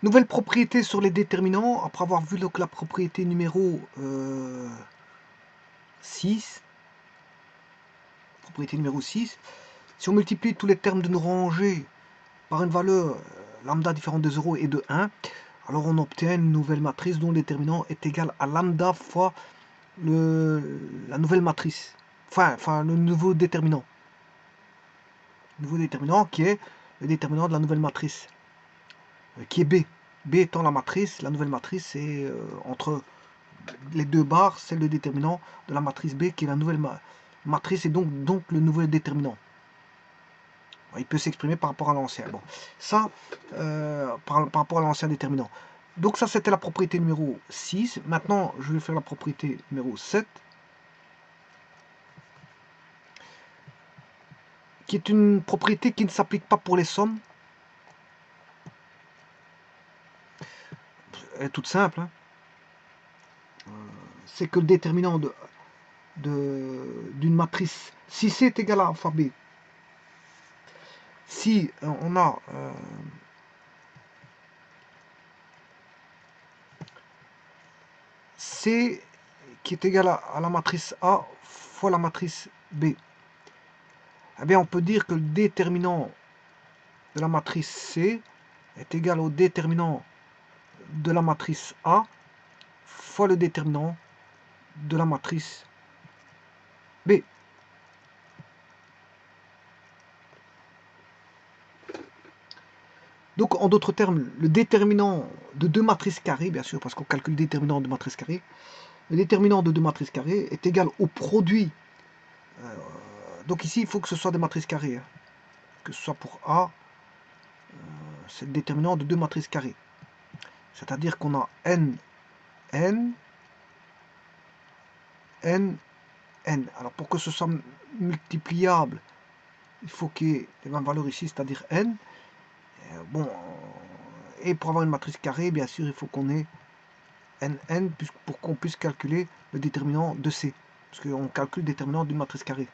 Nouvelle propriété sur les déterminants, après avoir vu donc la propriété numéro 6. Propriété numéro 6. Si on multiplie tous les termes de nos rangées par une valeur lambda différente de 0 et de 1, alors on obtient une nouvelle matrice dont le déterminant est égal à lambda fois la nouvelle matrice. Enfin, le nouveau déterminant. Le nouveau déterminant qui est le déterminant de la nouvelle matrice, qui est B. B étant la matrice, la nouvelle matrice, c'est entre les deux barres, c'est le déterminant de la matrice B qui est la nouvelle matrice et donc le nouvel déterminant. Il peut s'exprimer par rapport à l'ancien. Bon, ça, par rapport à l'ancien déterminant. Donc ça, c'était la propriété numéro 6. Maintenant, je vais faire la propriété numéro 7. Qui est une propriété qui ne s'applique pas pour les sommes. Elle est toute simple. Hein. C'est que le déterminant d'une matrice, si C est égal à alpha B, si on a C qui est égal à la matrice A fois la matrice B, eh bien on peut dire que le déterminant de la matrice C est égal au déterminant de la matrice A fois le déterminant de la matrice B. Donc en d'autres termes, le déterminant de deux matrices carrées, bien sûr, parce qu'on calcule le déterminant de matrices carrées, le déterminant de deux matrices carrées est égal au produit. Donc ici, il faut que ce soit des matrices carrées. Hein. Que ce soit pour A, c'est le déterminant de deux matrices carrées. C'est-à-dire qu'on a n, n, n, n. Alors pour que ce soit multipliable, il faut qu'il y ait les mêmes valeurs ici, c'est-à-dire n. Bon, et pour avoir une matrice carrée, bien sûr, il faut qu'on ait n pour qu'on puisse calculer le déterminant de C. Parce qu'on calcule le déterminant d'une matrice carrée.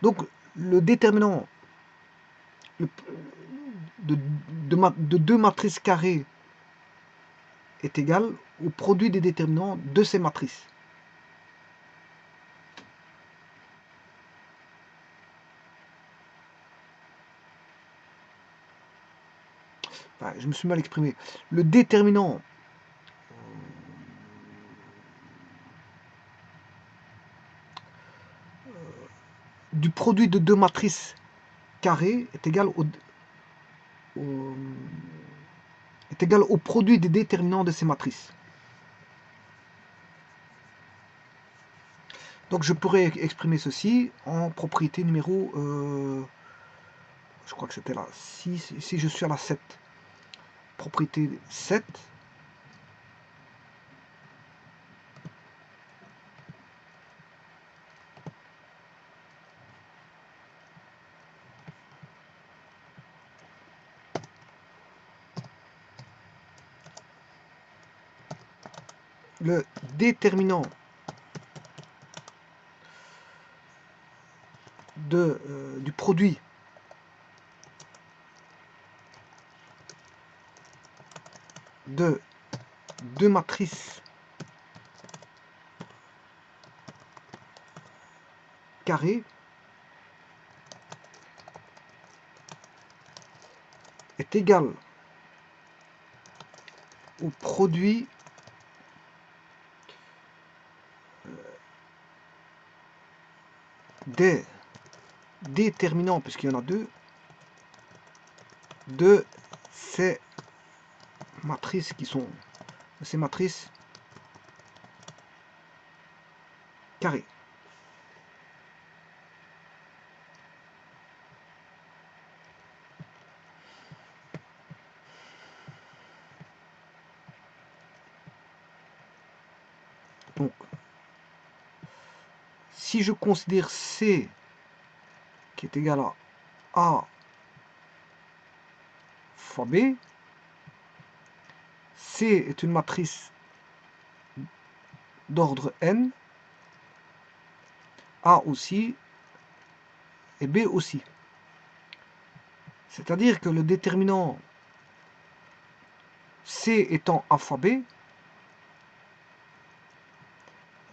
Donc, le déterminant de deux matrices carrées est égal au produit des déterminants de ces matrices. Enfin, je me suis mal exprimé. Le déterminant du produit de deux matrices carrées est égal au produit des déterminants de ces matrices. Donc je pourrais exprimer ceci en propriété numéro, je crois que c'était la 6, ici je suis à la 7. Propriété 7. Le déterminant du produit de deux matrices carrées est égal au produit des déterminants, puisqu'il y en a deux, de ces matrices carrées. Donc, si je considère C qui est égal à A fois B, C est une matrice d'ordre n, A aussi, et B aussi. C'est-à-dire que le déterminant C étant A fois B, eh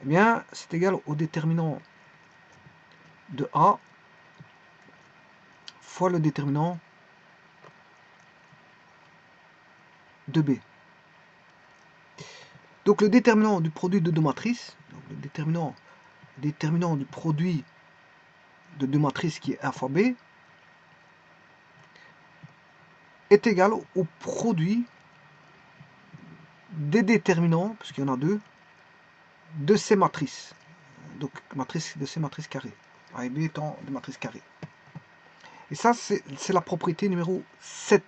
bien, c'est égal au déterminant de A fois le déterminant de B. Donc le déterminant du produit de deux matrices, donc le déterminant du produit de deux matrices qui est A fois B, est égal au produit des déterminants, parce qu'il y en a deux, de ces matrices. Donc matrice de ces matrices carrées. A et B étant des matrices carrées. Et ça, c'est la propriété numéro 7.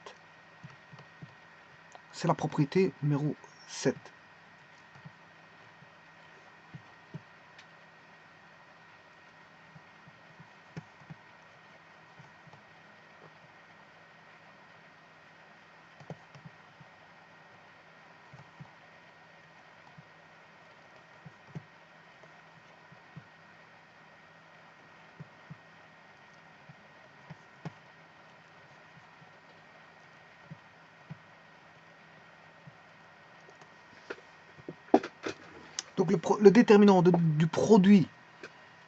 C'est la propriété numéro 7. Donc le déterminant du produit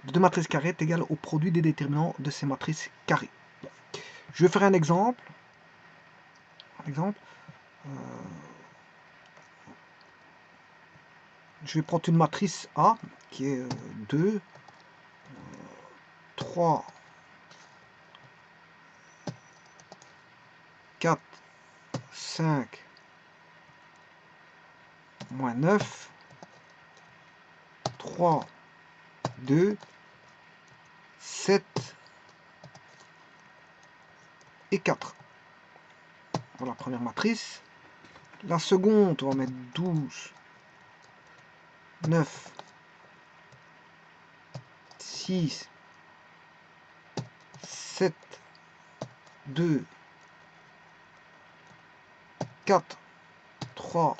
de deux matrices carrées est égal au produit des déterminants de ces matrices carrées. Je vais faire un exemple. Je vais prendre une matrice A qui est 2, 3, 4, 5, moins 9, 3, 2, 7 et 4. Voilà la première matrice. La seconde, on va mettre 12, 9, 6, 7, 2, 4, 3,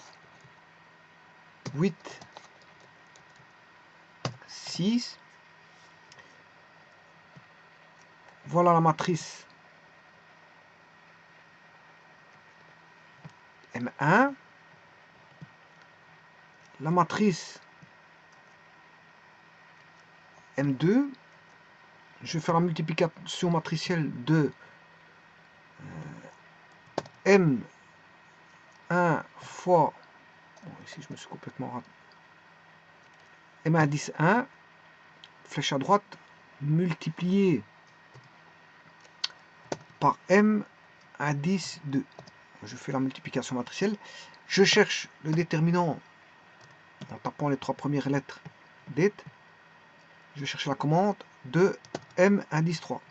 8, 6. Voilà la matrice M1. La matrice M2. Je vais faire la multiplication matricielle de M1 fois, bon, ici je me suis complètement raté, M1 indice 1, flèche à droite, multiplié par M indice 2. Je fais la multiplication matricielle. Je cherche le déterminant en tapant les trois premières lettres det. Je cherche la commande de M indice 3.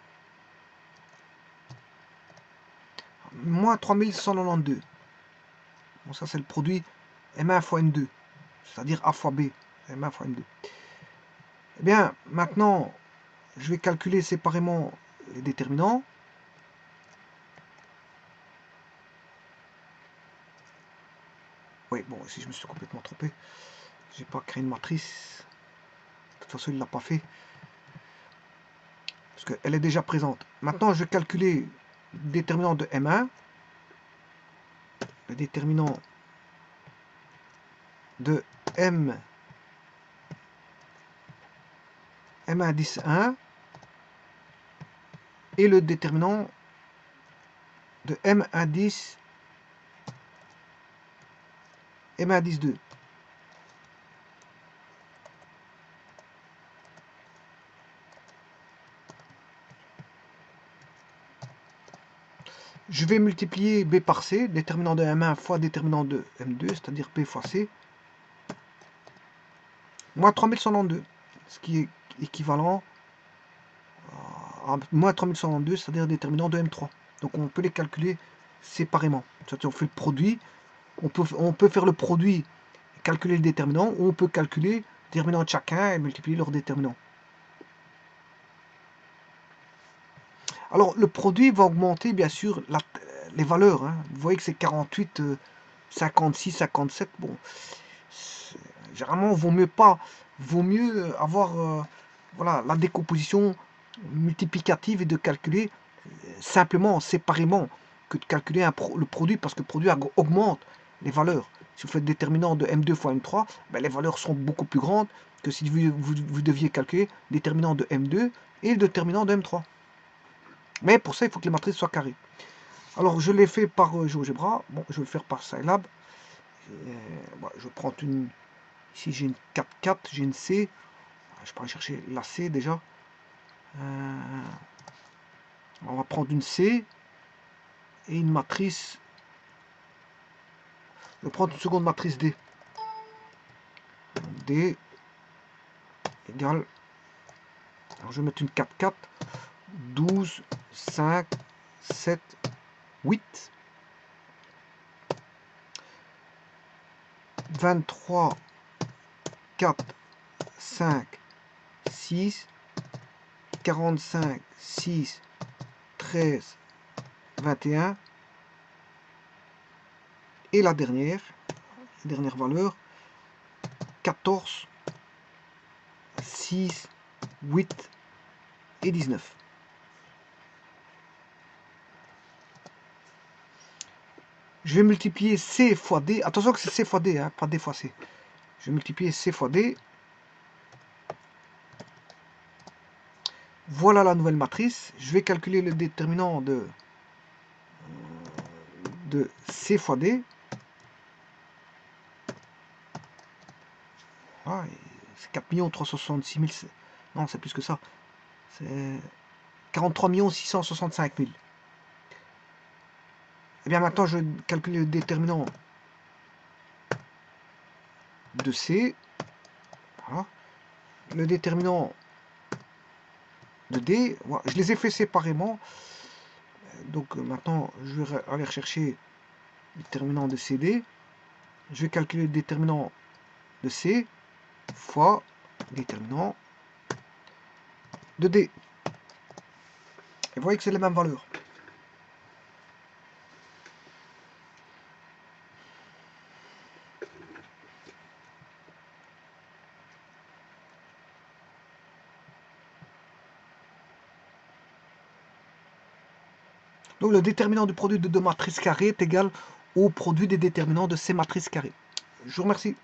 Moins 3192. Bon, ça c'est le produit M1 fois M2, c'est-à-dire A fois B, M1 fois M2. Eh bien, maintenant, je vais calculer séparément les déterminants. Oui, bon, ici je me suis complètement trompé. J'ai pas créé une matrice. De toute façon, il ne l'a pas fait. Parce qu'elle est déjà présente. Maintenant, je vais calculer le déterminant de M1. Le déterminant de M indice 1 et le déterminant de M indice 2. Je vais multiplier B par C, déterminant de M1 fois déterminant de M2, c'est-à-dire B fois C, moins 3192, ce qui est équivalent à moins 3192, c'est-à-dire déterminant de M3. Donc on peut les calculer séparément. C'est-à-dire on fait le produit, on peut faire le produit, calculer le déterminant, ou on peut calculer le déterminant de chacun et multiplier leurs déterminants. Alors le produit va augmenter bien sûr les valeurs. Hein. Vous voyez que c'est 48, 56, 57. Bon, généralement vaut mieux avoir voilà, la décomposition multiplicative et de calculer simplement, séparément, que de calculer le produit, parce que le produit augmente les valeurs. Si vous faites déterminant de M2 fois M3, ben les valeurs sont beaucoup plus grandes que si vous deviez calculer déterminant de M2 et déterminant de M3. Mais pour ça, il faut que les matrices soient carrées. Alors, je l'ai fait par GeoGebra. Bon, je vais le faire par Scilab. Je prends une... Ici, j'ai une 4-4, j'ai une C. Je peux aller chercher la C déjà. On va prendre une C et une matrice. Je vais prendre une seconde matrice D. D égale... Alors, je vais mettre une 4-4. 12, 5, 7, 8. 23, 4, 5, 6, 45, 6, 13, 21. Et la dernière valeur, 14, 6, 8 et 19. Je vais multiplier C fois D. Attention que c'est C fois D, hein, pas D fois C. Je vais multiplier C fois D. Voilà la nouvelle matrice. Je vais calculer le déterminant de C fois D. Ah, c'est 4 366 000. Non, c'est plus que ça. C'est 43 665 000. Et bien maintenant, je calcule le déterminant de C. Voilà. Le déterminant de D. Voilà. Je les ai fait séparément. Donc maintenant, je vais aller rechercher le déterminant de CD. Je vais calculer le déterminant de C fois le déterminant de D. Et vous voyez que c'est les mêmes valeurs. Donc le déterminant du produit de deux matrices carrées est égal au produit des déterminants de ces matrices carrées. Je vous remercie.